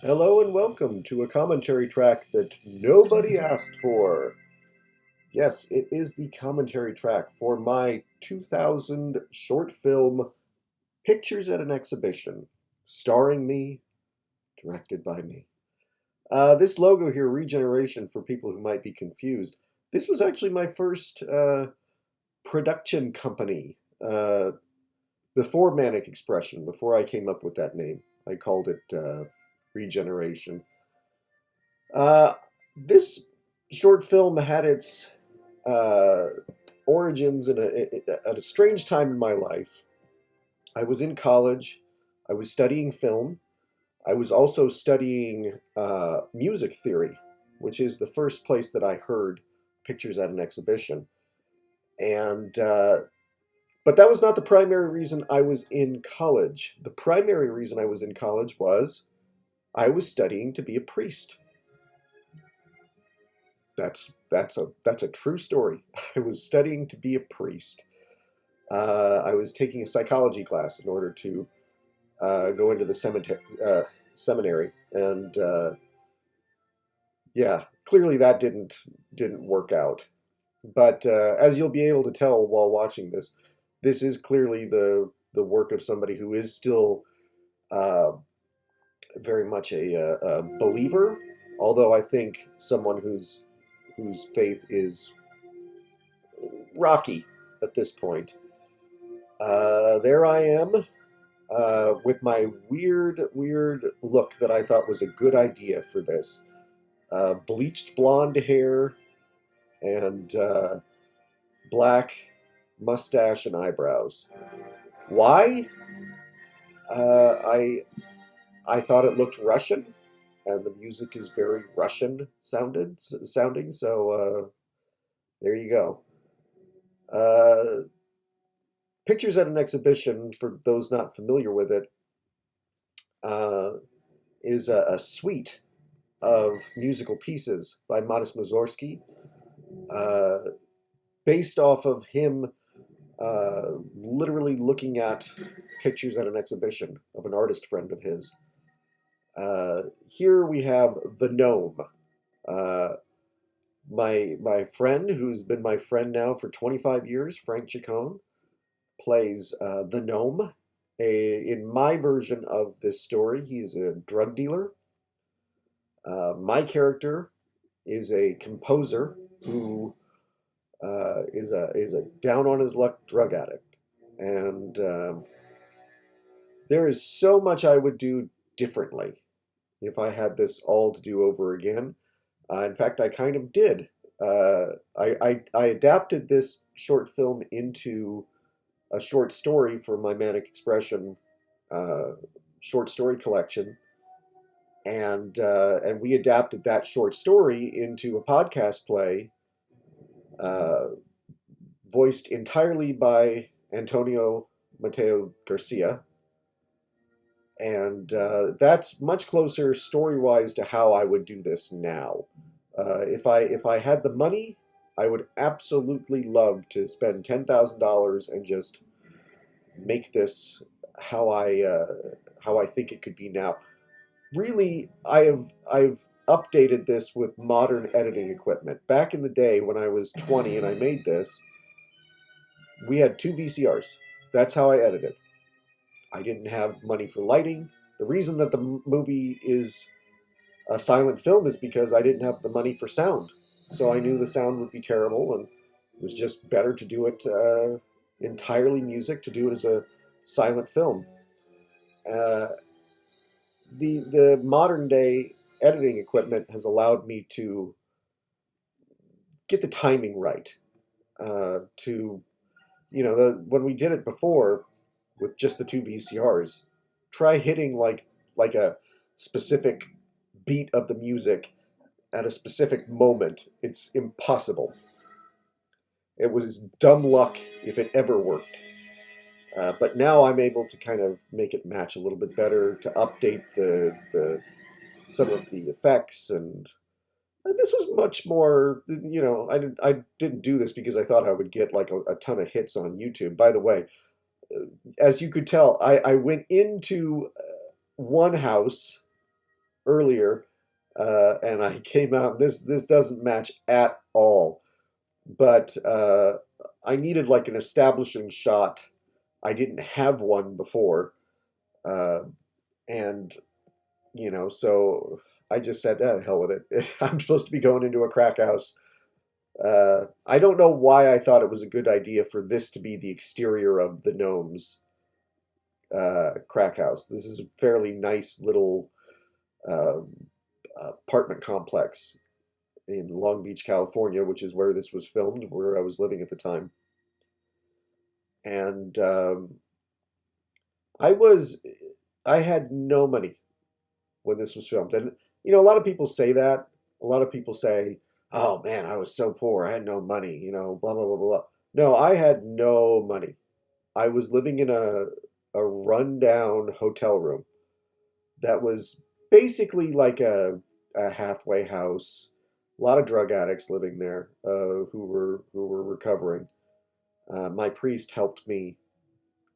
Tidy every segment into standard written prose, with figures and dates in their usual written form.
Hello and welcome to a commentary track that nobody asked for. Yes, it is the commentary track for my 2000 short film Pictures at an Exhibition, starring me, directed by me. This logo here, Regeneration, for people who might be confused, this was actually my first production company before Manic Expression, before I came up with that name. I called it Regeneration. Uh, this short film had its uh, origins at a strange time in my life. I was in college. I was studying film. I was also studying music theory, which is the first place that I heard pictures at an exhibition. And but that was not the primary reason I was in college. The primary reason I was in college was I was studying to be a priest. That's a true story. I was studying to be a priest. I was taking a psychology class in order to go into the seminary, and yeah, clearly that didn't work out. But as you'll be able to tell while watching this, this is clearly the work of somebody who is still uh, very much a believer. Although I think someone whose faith is rocky at this point. There I am with my weird look that I thought was a good idea for this. Bleached blonde hair and black mustache and eyebrows. Why? Uh, I I thought it looked Russian, and the music is very Russian sounding. So there you go. Uh, Pictures at an Exhibition, for those not familiar with it, uh, is a suite of musical pieces by Modest Mussorgsky, uh, based off of him literally looking at pictures at an exhibition of an artist friend of his. Here we have the Gnome. Uh, my friend, who's been my friend now for 25 years, Frank Chacon, plays the Gnome. In my version of this story, he is a drug dealer. My character is a composer who is a down on his luck drug addict, and there is so much I would do differently if I had this all to do over again. In fact, I kind of did. I adapted this short film into a short story for my Manic Expression uh, short story collection, and we adapted that short story into a podcast play uh, voiced entirely by Antonio Mateo Garcia, and that's much closer story-wise to how I would do this now. If I had the money, I would absolutely love to spend $10,000 and just make this how I think it could be now. Really, I've updated this with modern editing equipment. Back in the day when I was 20 and I made this, we had two VCRs. That's how I edited. I didn't have money for lighting. The reason that the movie is a silent film is because I didn't have the money for sound. So I knew the sound would be terrible, and it was just better to do it entirely music, to do it as a silent film. Uh, the modern day editing equipment has allowed me to get the timing right. To when we did it before with just the two VCRs, try hitting like a specific beat of the music at a specific moment. It's impossible. It was dumb luck if it ever worked. But now I'm able to kind of make it match a little bit better, to update the some of the effects, and this was much more. I didn't do this because I thought I would get like a ton of hits on YouTube. By the way, as you could tell, I went into one house earlier, and I came out. This doesn't match at all. But I needed like an establishing shot. I didn't have one before, uh, and so I just said, "Ah, hell with it." I'm supposed to be going into a crack house. I don't know why I thought it was a good idea for this to be the exterior of the Gnomes crack house. This is a fairly nice little uh, apartment complex in Long Beach, California, which is where this was filmed, where I was living at the time. And I was, I had no money when this was filmed. And, a lot of people say that. A lot of people say, oh man, I was so poor. I had no money, blah, blah, blah, blah, blah. No, I had no money. I was living in a rundown hotel room that was basically like a halfway house. A lot of drug addicts living there who were recovering. My priest helped me.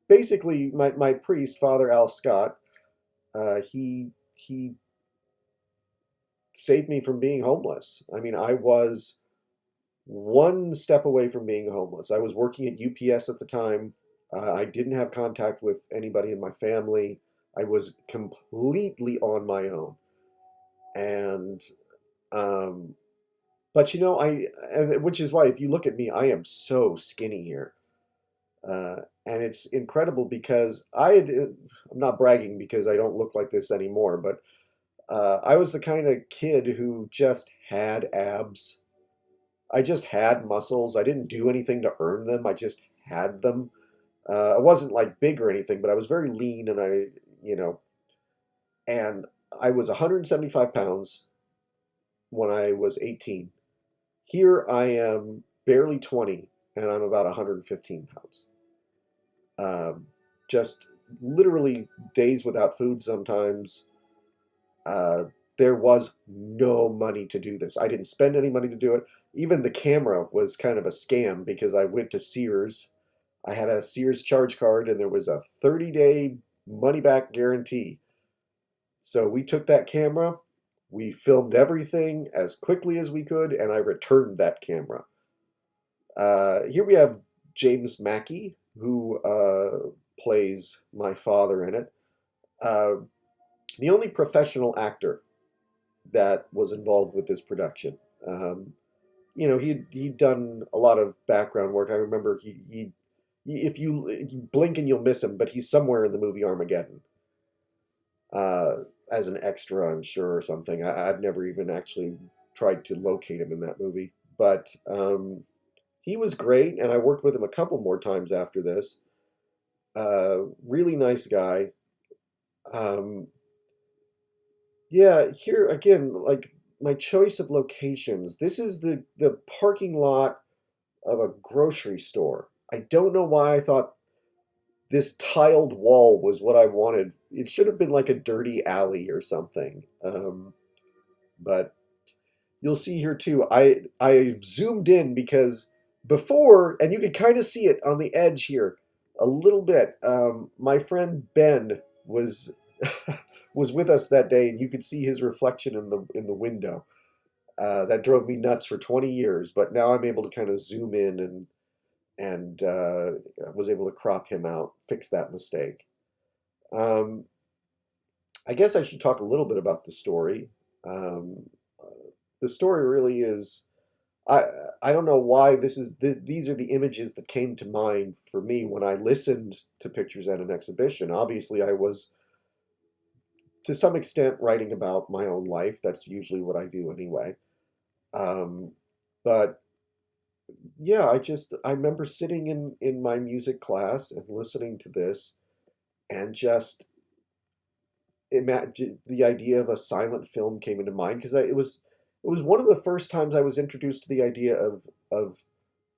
Basically, my priest, Father Al Scott, he saved me from being homeless. I mean, I was one step away from being homeless. I was working at UPS at the time. I didn't have contact with anybody in my family. I was completely on my own. And, but which is why if you look at me, I am so skinny here. And it's incredible because I'm not bragging because I don't look like this anymore, but I was the kind of kid who just had abs. I just had muscles. I didn't do anything to earn them. I just had them. I wasn't like big or anything, but I was very lean you know, and I was 175 pounds when I was 18. Here I am barely 20 and I'm about 115 pounds. Um, just literally days without food sometimes. Uh, there was no money to do this. I didn't spend any money to do it. Even the camera was kind of a scam because I went to Sears. I had a Sears charge card and there was a 30-day money back guarantee. So we took that camera, we filmed everything as quickly as we could, and I returned that camera. Here we have James Mackey, who plays my father in it. Uh, the only professional actor that was involved with this production. He'd done a lot of background work. I remember if you blink and you'll miss him, but he's somewhere in the movie Armageddon uh, as an extra, I'm sure, or something. I've never even actually tried to locate him in that movie, but he was great, and I worked with him a couple more times after this. Really nice guy. Um, yeah, here again, like my choice of locations. This is the parking lot of a grocery store. I don't know why I thought this tiled wall was what I wanted. It should have been like a dirty alley or something. But you'll see here too. I zoomed in because before, and you could kind of see it on the edge here a little bit. My friend Ben was was with us that day, and you could see his reflection in the window. That drove me nuts for 20 years, but now I'm able to kind of zoom in and was able to crop him out, fix that mistake. Um, I guess I should talk a little bit about the story. Um, the story really is I I don't know why these are the images that came to mind for me when I listened to pictures at an exhibition. Obviously, I was to some extent writing about my own life. That's usually what I do anyway. Um, but yeah, I remember sitting in my music class and listening to this and just imagine the idea of a silent film came into mind because it was one of the first times I was introduced to the idea of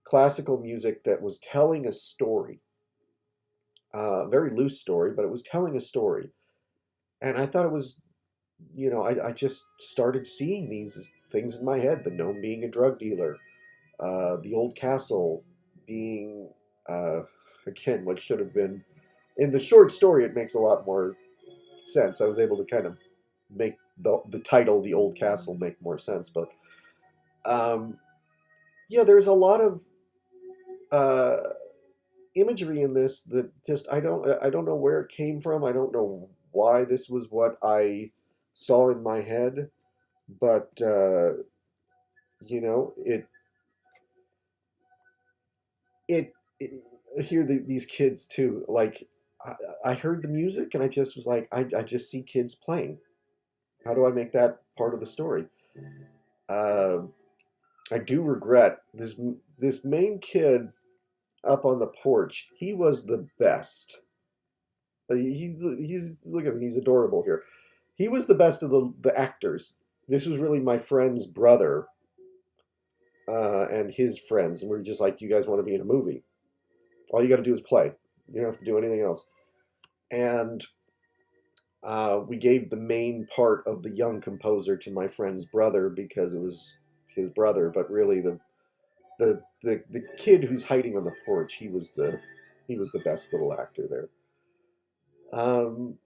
classical music that was telling a story, a very loose story, but it was telling a story, and I thought it was, I just started seeing these things in my head: the gnome being a drug dealer, the old castle being, uh, again, what should have been in the short story. It makes a lot more sense. I was able to kind of make the title "The Old Castle" make more sense. But um, yeah, there's a lot of uh, imagery in this that just I don't know where it came from. I don't know why this was what I saw in my head, but it it I hear these kids too. Like I, I heard the music and I just was like, I just see kids playing. How do I make that part of the story? Uh, I do regret this main kid up on the porch. He was the best. He's look at him. He's adorable here. He was the best of the actors. This was really my friend's brother and his friends, and we are just like, you guys want to be in a movie? All you got to do is play. You don't have to do anything else. And we gave the main part of the young composer to my friend's brother because it was his brother. But really, the kid who's hiding on the porch, he was the best little actor there. Um,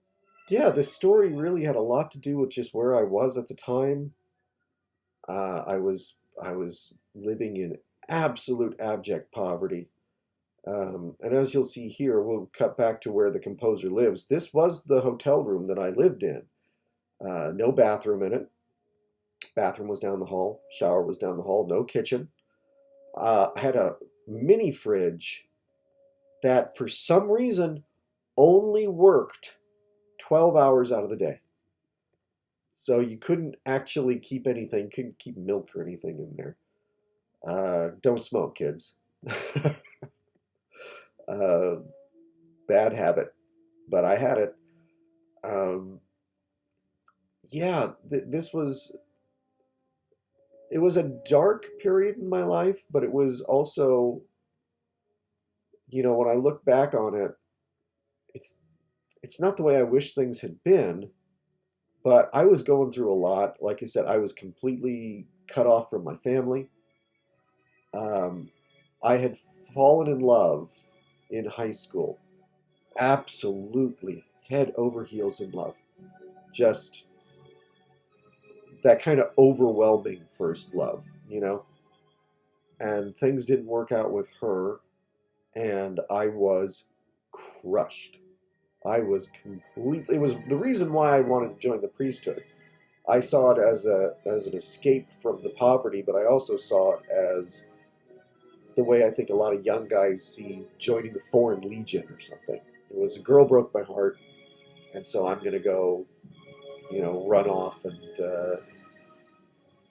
yeah, the story really had a lot to do with just where I was at the time. I was living in absolute abject poverty. And as you'll see here, we'll cut back to where the composer lives. This was the hotel room that I lived in. No bathroom in it. Bathroom was down the hall. Shower was down the hall. No kitchen. I had a mini fridge that, for some reason, only worked 12 hours out of the day. So you couldn't actually keep anything, couldn't keep milk or anything in there. Don't smoke, kids. uh, Bad habit, but I had it. Um, yeah, this was it was a dark period in my life, but it was also, when I look back on it, it's it's not the way I wish things had been, but I was going through a lot. Like I said, I was completely cut off from my family. Um, I had fallen in love in high school, absolutely head over heels in love. Just that kind of overwhelming first love, And things didn't work out with her, and I was crushed. I was completely. It was the reason why I wanted to join the priesthood. I saw it as an escape from the poverty, but I also saw it as the way I think a lot of young guys see joining the Foreign Legion or something. It was a girl broke my heart, and so I'm going to go, run off and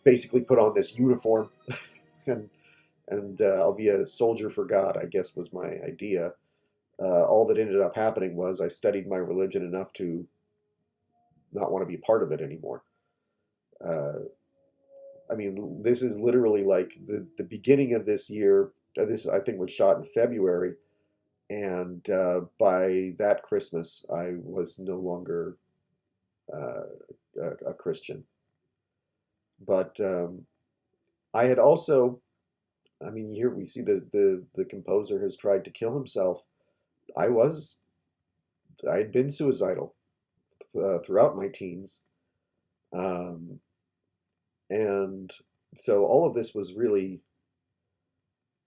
basically put on this uniform and I'll be a soldier for God, I guess was my idea. All that ended up happening was I studied my religion enough to not want to be a part of it anymore. Uh, I mean, this is literally like the beginning of this year. This, I think, was shot in February, and by that Christmas, I was no longer uh, a Christian. But I had also, I mean, here we see the composer has tried to kill himself. I was, I had been suicidal throughout my teens. Um, and so all of this was really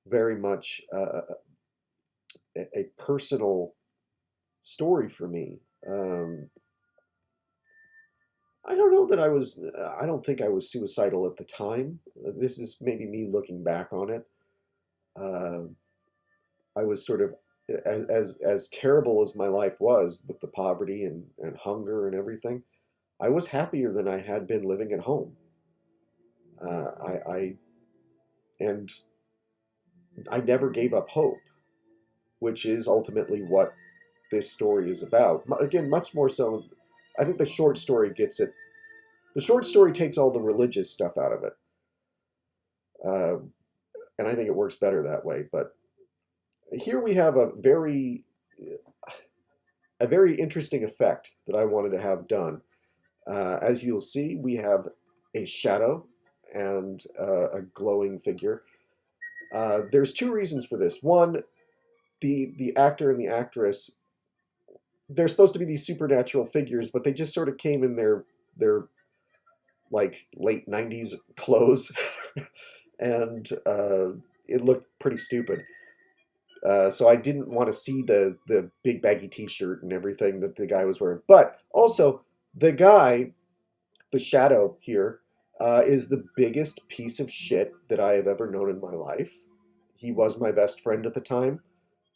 very much a personal story for me. I don't know that I don't think I was suicidal at the time. This is maybe me looking back on it. Uh, I was sort of, as terrible as my life was with the poverty and hunger and everything, I was happier than I had been living at home. I and I never gave up hope, which is ultimately what this story is about. Again, much more so. I think the short story gets it. The short story takes all the religious stuff out of it, uh, and I think it works better that way. But here we have a very interesting effect that I wanted to have done. As you'll see, we have a shadow and a glowing figure. There's two reasons for this. One, the actor and the actress, they're supposed to be these supernatural figures, but they just sort of came in there They're like late 90s clothes, and it looked pretty stupid. So I didn't want to see the big baggy T-shirt and everything that the guy was wearing. But also, the guy, the shadow here, is the biggest piece of shit that I have ever known in my life. He was my best friend at the time.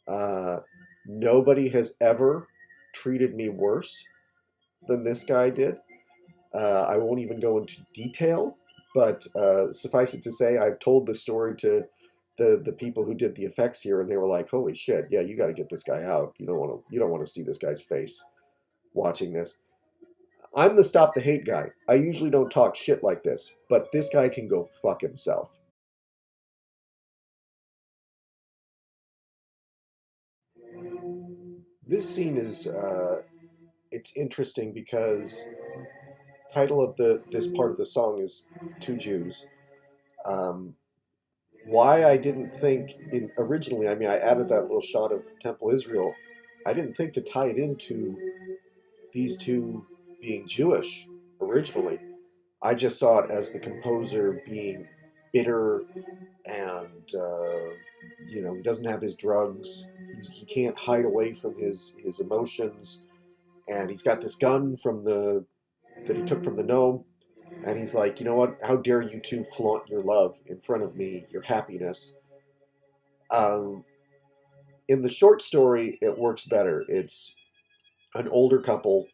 Uh, Nobody has ever treated me worse than this guy did. I won't even go into detail, but suffice it to say, I've told the story to the people who did the effects here, and they were like, "Holy shit! Yeah, you got to get this guy out. You don't want to see this guy's face watching this." I'm the stop the hate guy. I usually don't talk shit like this, but this guy can go fuck himself. This scene is it's interesting because title of the this part of the song is Two Jews. Um, why I didn't think originally, I mean, I added that little shot of Temple Israel. I didn't think to tie it into these two being Jewish originally. I just saw it as the composer being bitter and he doesn't have his drugs. He can't hide away from his emotions, and he's got this gun from the that he took from the gnome, and he's like, you know what? How dare you two flaunt your love in front of me, your happiness? Um, in the short story, it works better. It's an older couple,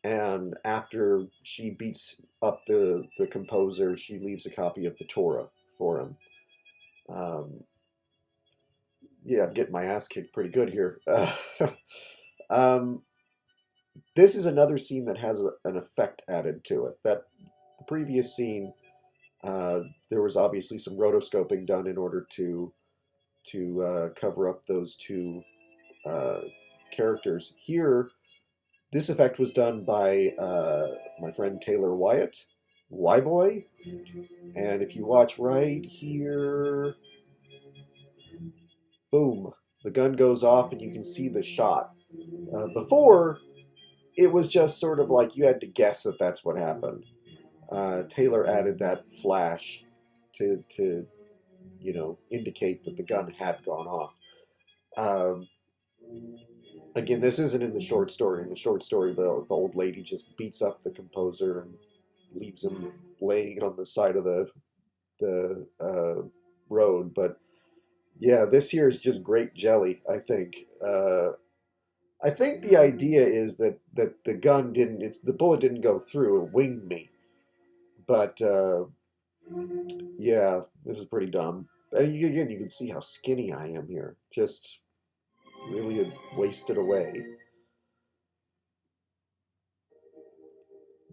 and after she beats up the composer, she leaves a copy of the Torah for him. Um, yeah, I'm getting my ass kicked pretty good here. Um, this is another scene that has an effect added to it. That the previous scene, there was obviously some rotoscoping done in order to cover up those two uh, characters. Here, this effect was done by my friend Taylor Wyatt, Y-Boy. And if you watch right here, boom, the gun goes off and you can see the shot. Before, it was just sort of like you had to guess that that's what happened. Taylor added that flash to indicate that the gun had gone off. Um, Again, this isn't in the short story. In the short story, the old lady just beats up the composer and leaves him laying on the side of the road. But yeah, this here is just great jelly. I think the idea is that the gun didn't. It's the bullet didn't go through. It winged me. But yeah, this is pretty dumb. And again, you can see how skinny I am here. Just really wasted away.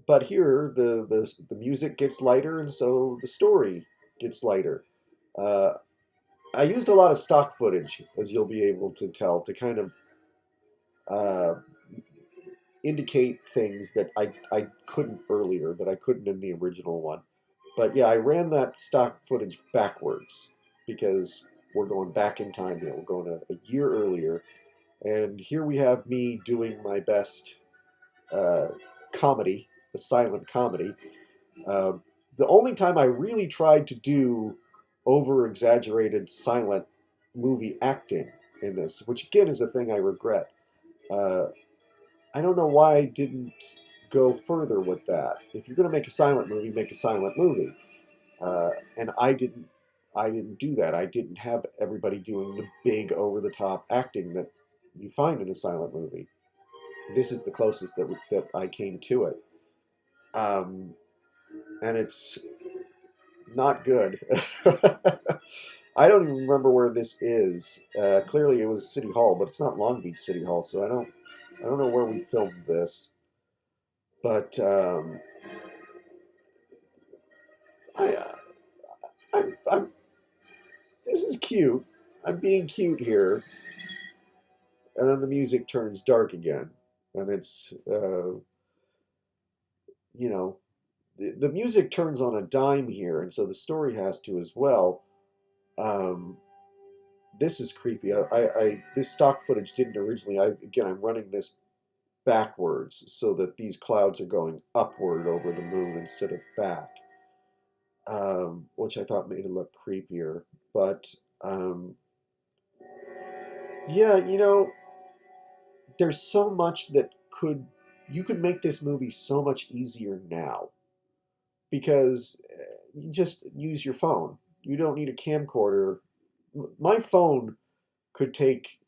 But here, the music gets lighter, and so the story gets lighter. Uh, I used a lot of stock footage, as you'll be able to tell, to kind of uh, indicate things that I couldn't earlier, that I couldn't in the original one. But yeah, I ran that stock footage backwards because we're going back in time here. We're going a year earlier, and here we have me doing my best uh, comedy, the silent comedy. Uh, the only time I really tried to do over exaggerated silent movie acting in this, which again is a thing I regret. Uh, I don't know why I didn't go further with that. If you're going to make a silent movie, make a silent movie. And I didn't do that. I didn't have everybody doing the big over the top acting that you find in a silent movie. This is the closest that I came to it. Um, and it's not good. I don't even remember where this is. Clearly, it was City Hall, but it's not Long Beach City Hall, so I don't know where we filmed this. But I, I'm, this is cute. I'm being cute here, and then the music turns dark again, and it's you know, the music turns on a dime here, and so the story has to as well. Um, this is creepy. This stock footage didn't originally. I'm running this backwards so that these clouds are going upward over the moon instead of back, which I thought made it look creepier. But yeah, there's so much that you could make this movie so much easier now because you just use your phone. You don't need a camcorder. My phone could take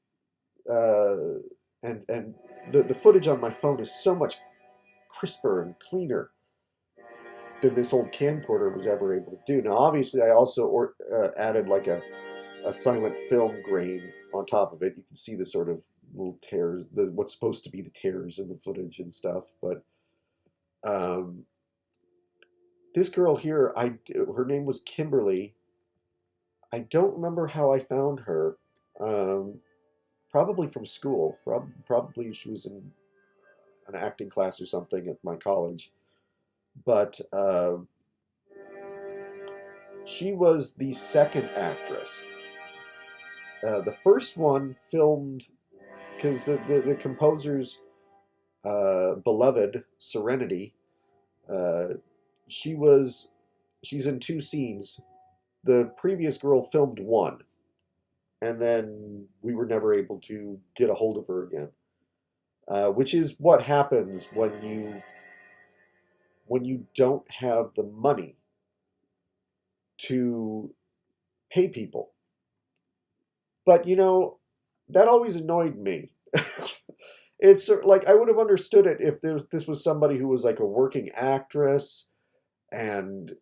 uh, and the footage on my phone is so much crisper and cleaner than this old camcorder was ever able to do. Now, obviously, I also added like a silent film grain on top of it. You can see the sort of little tears, what's supposed to be the tears in the footage and stuff. But um, this girl here, her name was Kimberly. I don't remember how I found her. Um, Probably from school. Probably she was in an acting class or something at my college. But she was the second actress. The first one filmed because the composer's beloved Serenity, uh, she was she's in two scenes. The previous girl filmed one, and then we were never able to get a hold of her again. Which is what happens when you don't have the money to pay people. But that always annoyed me. It's like I would have understood it if this was somebody who was like a working actress and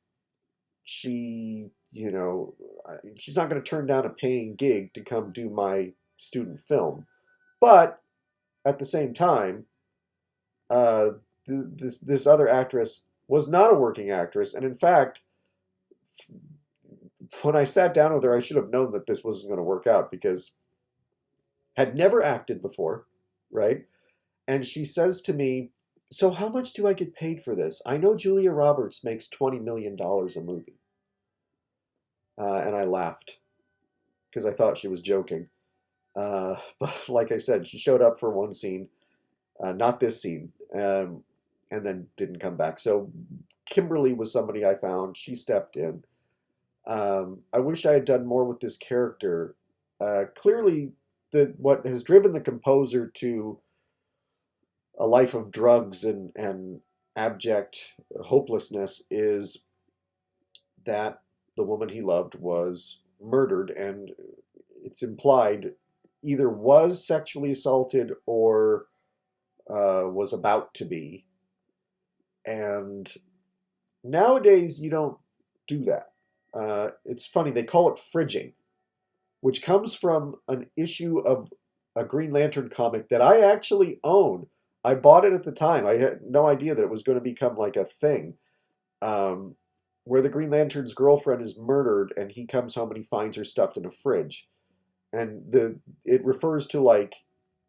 she, she's not going to turn down a paying gig to come do my student film. But at the same time, uh, this other actress was not a working actress, and in fact, when I sat down with her, I should have known that this wasn't going to work out because had never acted before, right? And she says to me, "So how much do I get paid for this? I know Julia Roberts makes $20 million a movie." And I laughed because I thought she was joking. But like I said, she showed up for one scene, not this scene, and then didn't come back. So Kimberly was somebody I found. She stepped in. I wish I had done more with this character. Clearly, what has driven the composer to a life of drugs and abject hopelessness is that the woman he loved was murdered, and it's implied either was sexually assaulted or was about to be. And nowadays, you don't do that. It's funny, they call it fridging, which comes from an issue of a Green Lantern comic that I actually own. I bought it at the time. I had no idea that it was going to become like a thing. Um, where the Green Lantern's girlfriend is murdered and he comes home and he finds her stuffed in a fridge. And it refers to like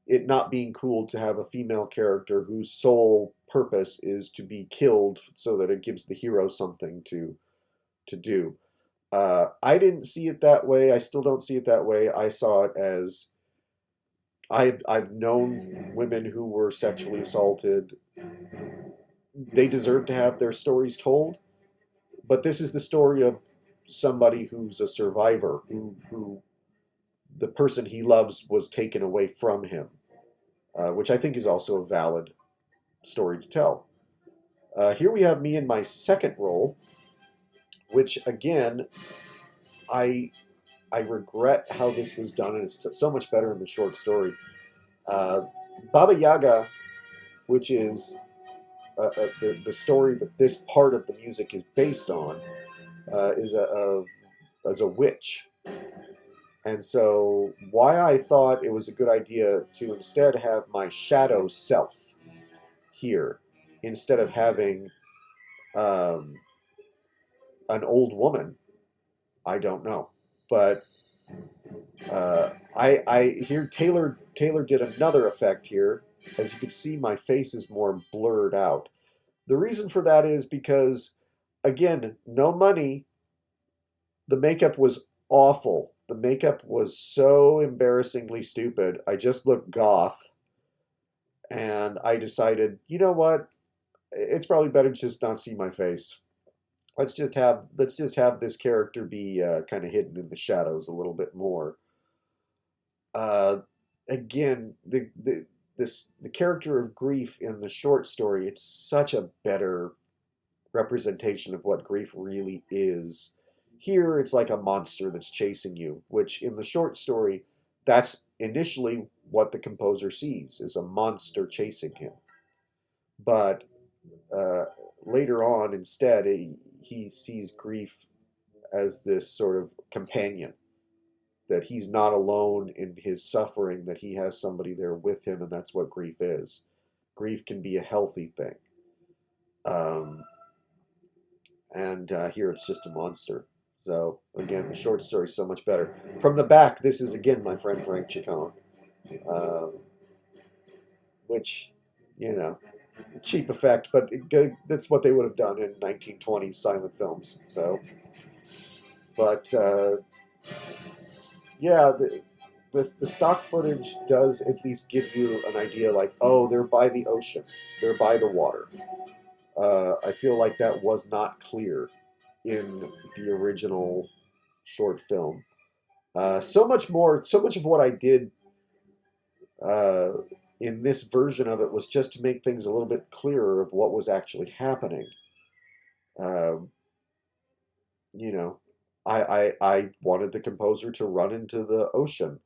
it not being cool to have a female character whose sole purpose is to be killed so that it gives the hero something to do. I didn't see it that way. I still don't see it that way. I saw it as I've known women who were sexually assaulted. They deserve to have their stories told, but this is the story of somebody who's a survivor who the person he loves was taken away from him, which I think is also a valid story to tell. Here we have me in my second role, which again I I regret how this was done, and it's so much better in the short story. Uh, Baba Yaga, which is the story that this part of the music is based on, is a witch. And so, why I thought it was a good idea to instead have my shadow self here, instead of having um, an old woman, I don't know. But I here Taylor did another effect here. As you can see, my face is more blurred out. The reason for that is because, again, no money. The makeup was awful. The makeup was so embarrassingly stupid. I just looked goth. And I decided, you know what? It's probably better to just not see my face. Let's just have this character be kind of hidden in the shadows a little bit more. Uh, Again, the character of grief in the short story, it's such a better representation of what grief really is. Here, it's like a monster that's chasing you, which in the short story, that's initially what the composer sees, is a monster chasing him. But uh, later on, instead, he sees grief as this sort of companion, that he's not alone in his suffering, that he has somebody there with him, and that's what grief is. Grief can be a healthy thing. Um, and Here it's just a monster. So again, the short story is so much better. From the back, this is again my friend Frank Chacon, uh, which, you know, cheap effect, but that's what they would have done in 1920s silent films. So, but yeah, the stock footage does at least give you an idea, like, oh, they're by the ocean, they're by the water. I feel like that was not clear in the original short film. So much of what I did uh, in this version of it was just to make things a little bit clearer of what was actually happening. Um, you know, I wanted the composer to run into the ocean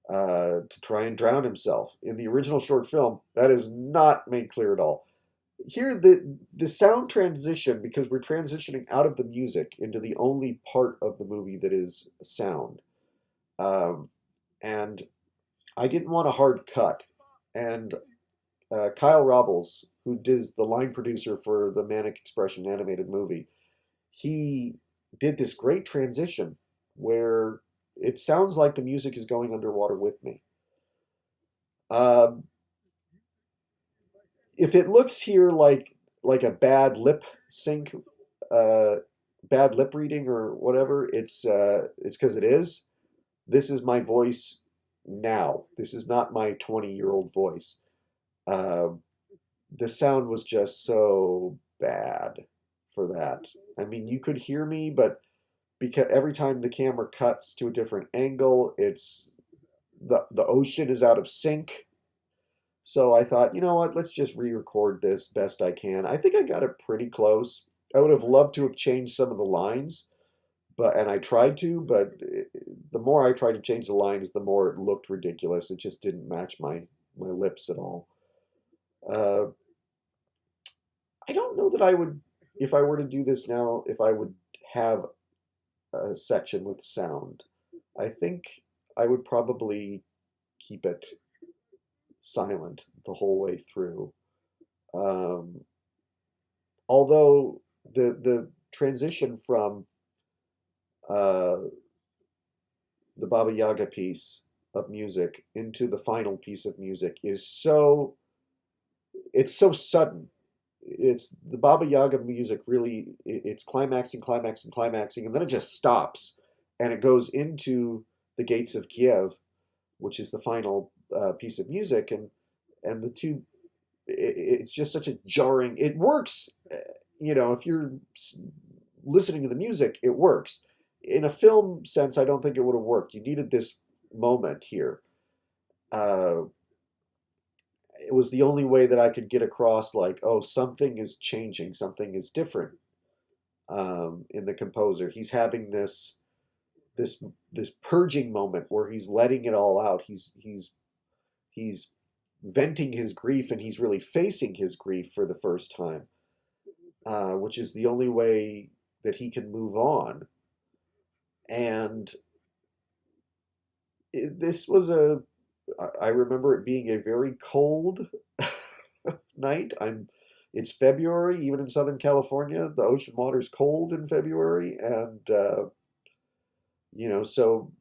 to try and drown himself. In the original short film, that is not made clear at all. Here, the sound transition, because we're transitioning out of the music into the only part of the movie that is sound. Um, and I didn't want a hard cut. And Kyle Robles, who is the line producer for the Manic Expression animated movie, he did this great transition where it sounds like the music is going underwater with me. Um, if it looks here like a bad lip sync, uh, bad lip reading or whatever, it's because it is. This is my voice now. This is not my 20-year-old voice. Um, the sound was just so bad for that. I mean, you could hear me, but because every time the camera cuts to a different angle, it's the ocean is out of sync. So I thought, you know what, let's just re-record this best I can. I think I got it pretty close. I would have loved to have changed some of the lines, but and I tried to, but the more I tried to change the lines, the more it looked ridiculous. It just didn't match my lips at all. Uh, I don't know that I would, if I were to do this now, if I would have a section with sound. I think I would probably keep it silent the whole way through. Um, Although the transition from uh, the Baba Yaga piece of music into the final piece of music is it's so sudden. It's the Baba Yaga music really, it's climaxing, climaxing, climaxing, and then it just stops and it goes into the Gates of Kiev, which is the final piece of music, and the two, it's just such a jarring. It works, if you're listening to the music, it works. In a film sense, I don't think it would have worked. You needed this moment here. Uh, it was the only way that I could get across, like, oh, something is changing, something is different in the composer. He's having this this purging moment where he's letting it all out. He's venting his grief, and he's really facing his grief for the first time, which is the only way that he can move on. And this was I remember it being a very cold night. It's February, even in Southern California, the ocean water's cold in February, and so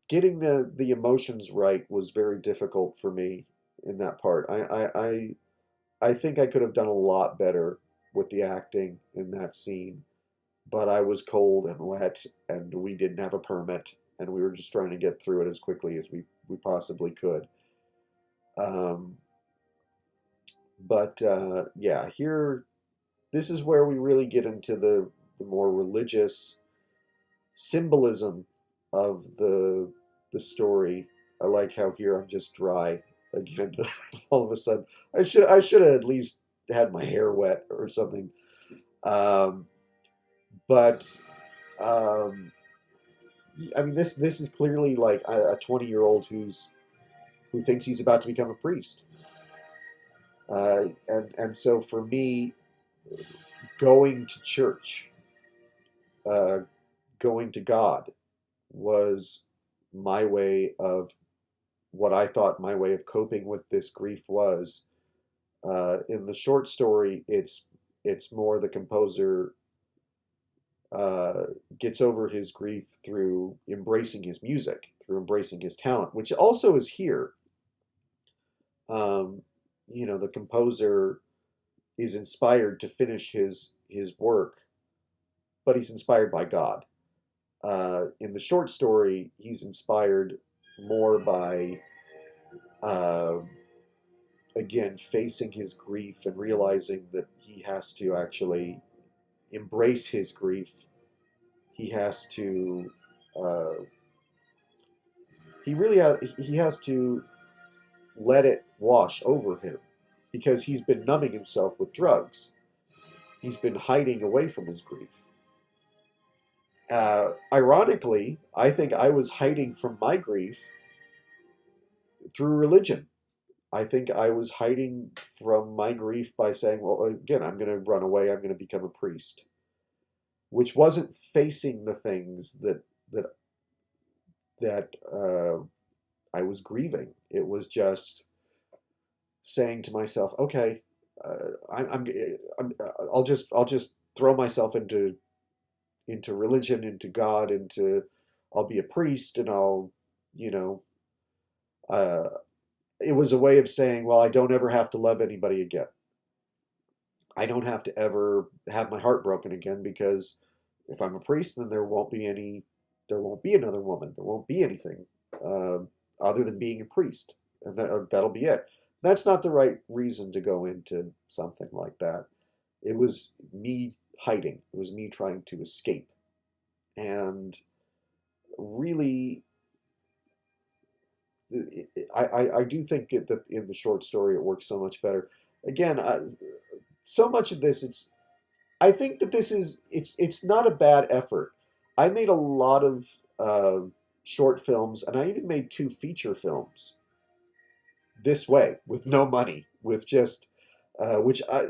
getting the emotions right was very difficult for me in that part. I think I could have done a lot better with the acting in that scene, but I was cold and wet, and we didn't have a permit, and we were just trying to get through it as quickly as we possibly could. Um, But yeah, here, this is where we really get into the more religious symbolism of the story. I like how here I'm just dry again. All of a sudden, I should have at least had my hair wet or something. Um, but um, I mean, this is clearly like a 20-year-old who thinks he's about to become a priest. And so for me, going to church, uh, going to God, was my way of what I thought my way of coping with this grief was. In the short story, it's more the composer uh, gets over his grief through embracing his music, through embracing his talent, which also is here. Um, the composer is inspired to finish his work, but he's inspired by God. In the short story, he's inspired more by uh, again facing his grief and realizing that he has to actually embrace his grief. He has to uh, he has to let it wash over him because he's been numbing himself with drugs. He's been hiding away from his grief. Ironically, I think I was hiding from my grief through religion. I think I was hiding from my grief by saying, well, again, I'm going to run away. I'm going to become a priest, which wasn't facing the things that that I was grieving. It was just saying to myself, okay, I'm I'll just throw myself into religion, into God, into I'll be a priest, and I'll you know uh, it was a way of saying, well, I don't ever have to love anybody again. I don't have to ever have my heart broken again because if I'm a priest, then there won't be another woman, there won't be anything uh, other than being a priest, and that'll be it. That's not the right reason to go into something like that. It was me hiding. It was me trying to escape, and really, I do think that in the short story it works so much better. Again, so much of this, I think that it's not a bad effort. I made a lot of short films, and I even made two feature films this way with no money, with just which I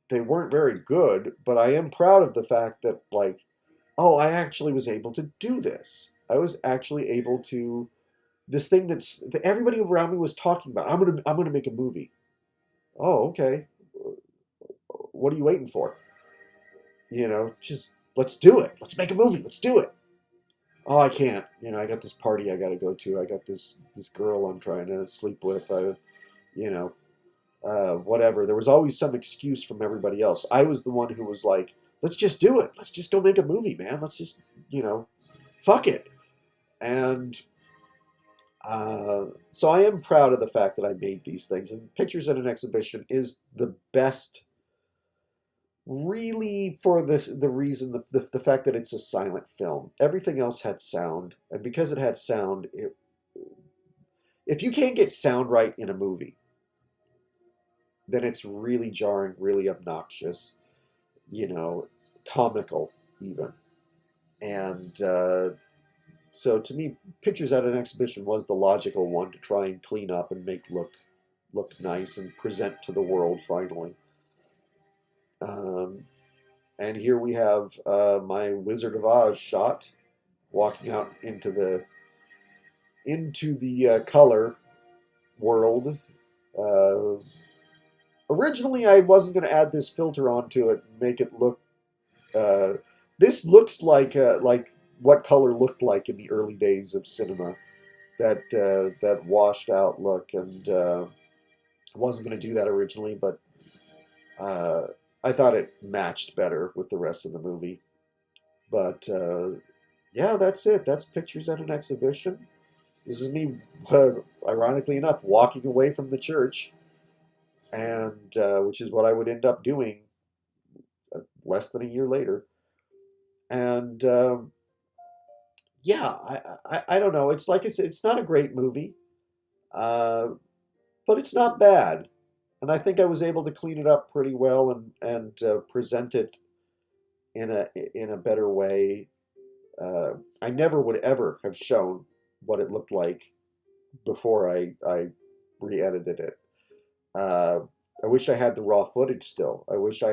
they weren't very good, but I am proud of the fact that like, oh, I actually was able to do this. I was actually able to this thing that everybody around me was talking about. I'm gonna make a movie. Oh, okay. What are you waiting for? Just let's do it. Let's make a movie. Let's do it. Oh, I can't. I got this party I got to go to. I got this girl I'm trying to sleep with. You know, whatever. There was always some excuse from everybody else. I was the one who was like, let's just do it. Let's just go make a movie, man. Let's just, fuck it. And so I am proud of the fact that I made these things. And Pictures at an Exhibition is the best, really, for the reason, the fact that it's a silent film. Everything else had sound. And because it had sound, if you can't get sound right in a movie, then it's really jarring, really obnoxious, you know, comical even. And so to me, Pictures at an Exhibition was the logical one to try and clean up and make look nice and present to the world finally. Um, and here we have my Wizard of Oz shot walking out into the color world. Uh, Originally, I wasn't going to add this filter onto it and make it look. Uh, this looks like what color looked like in the early days of cinema. That washed out look, and I wasn't going to do that originally, but uh, I thought it matched better with the rest of the movie. But yeah, that's it. That's Pictures at an Exhibition. This is me, ironically enough, walking away from the church. and which is what I would end up doing less than a year later. And yeah, I don't know. It's like I said, it's not a great movie, uh, but it's not bad. And I think I was able to clean it up pretty well and present it in a better way. I never would ever have shown what it looked like before I re-edited it. Uh, I wish I had the raw footage still. I wish I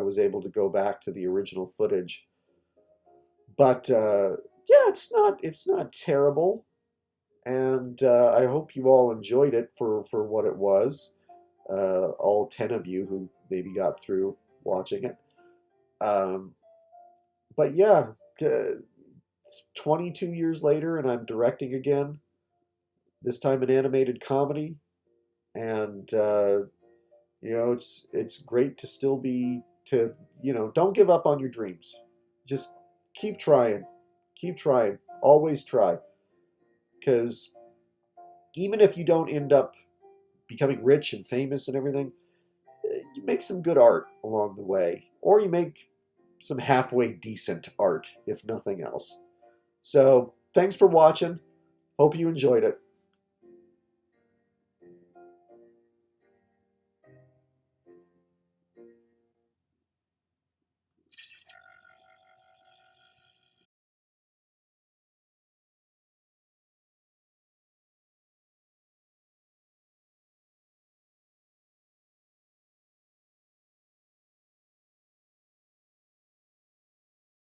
was able to go back to the original footage. But yeah, it's not terrible, and I hope you all enjoyed it for what it was. All 10 of you who maybe got through watching it. Um, but yeah, it's 22 years later, and I'm directing again. This time an animated comedy, and it's great to still be to don't give up on your dreams. Just keep trying, keep trying, always try, because even if you don't end up becoming rich and famous and everything, you make some good art along the way, or you make some halfway decent art, if nothing else. So thanks for watching. Hope you enjoyed it.